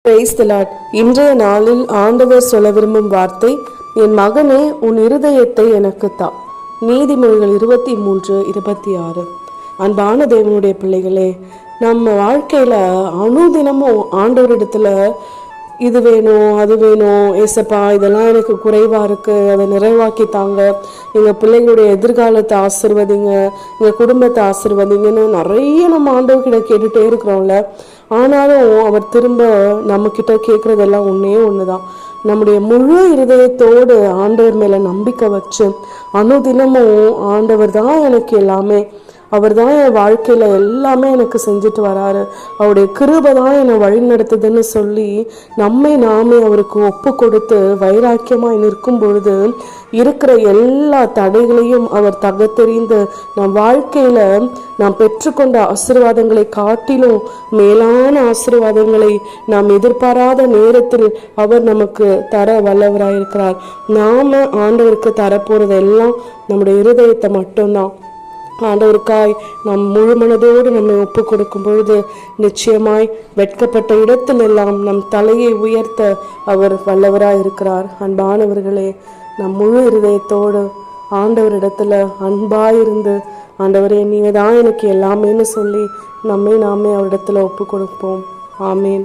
Praise the Lord. இன்றைய நாளில் ஆண்டவர் சொல்ல விரும்பும் வார்த்தை, என் மகனே உன் இருதயத்தை எனக்கு தா. நீதிமொழிகள் 23:26. அன்பான தேவனுடைய பிள்ளைகளே, நம்ம வாழ்க்கையில அனுதினமும் ஆண்டவரிடத்துல இது வேணும் அது வேணும் ஏசப்பா, இதெல்லாம் எனக்கு குறைவா இருக்கு, அதை நிறைவாக்கி தாங்க, எங்க பிள்ளைங்களுடைய எதிர்காலத்தை ஆசிர்வதிங்க, எங்க குடும்பத்தை ஆசிர்வதிங்கன்னு நிறைய நம்ம ஆண்டவர்கிட்ட கேட்டுட்டே இருக்கிறோம்ல. ஆனாலும் அவர் திரும்ப நம்ம கிட்ட கேட்கறதெல்லாம் ஒண்ணுதான், நம்முடைய முழு இருதயத்தோடு ஆண்டவர் மேல நம்பிக்கை வச்சு அனுதினமும் ஆண்டவர் தான் எனக்கு எல்லாமே, அவர் தான் என் வாழ்க்கையில எல்லாமே எனக்கு செஞ்சுட்டு வராரு, அவருடைய கிருபை தான் என்னை வழி நடத்துதுன்னு சொல்லி நம்மை நாமே அவருக்கு ஒப்பு கொடுத்து வைராக்கியமாய் நிற்கும் பொழுது இருக்கிற எல்லா தடைகளையும் அவர் தகத்தெறிந்து நம் வாழ்க்கையில நாம் பெற்றுக்கொண்ட ஆசீர்வாதங்களை காட்டிலும் மேலான ஆசீர்வாதங்களை நாம் எதிர்பாராத நேரத்தில் அவர் நமக்கு தர வல்லவராயிருக்கிறார். நாம ஆண்டவருக்கு தரப்போறது எல்லாம் நம்முடைய இருதயத்தை மட்டும்தான். ஆண்டவருக்காய் நாம் முழு மனதோடு நம்மை ஒப்பு கொடுக்கும் பொழுது நிச்சயமாய் வெட்கப்பட்ட இடத்திலெல்லாம் நம் தலையை உயர்த்த அவர் வல்லவராய் இருக்கிறார். அன்பானவர்களே, நம் முழு இருதயத்தோடு ஆண்டவரிடத்துல அன்பாயிருந்து, ஆண்டவரே நீங்க தான் எனக்கு எல்லாமேன்னு சொல்லி நம்மை நாமே அவரிடத்துல ஒப்பு கொடுப்போம். ஆமேன்.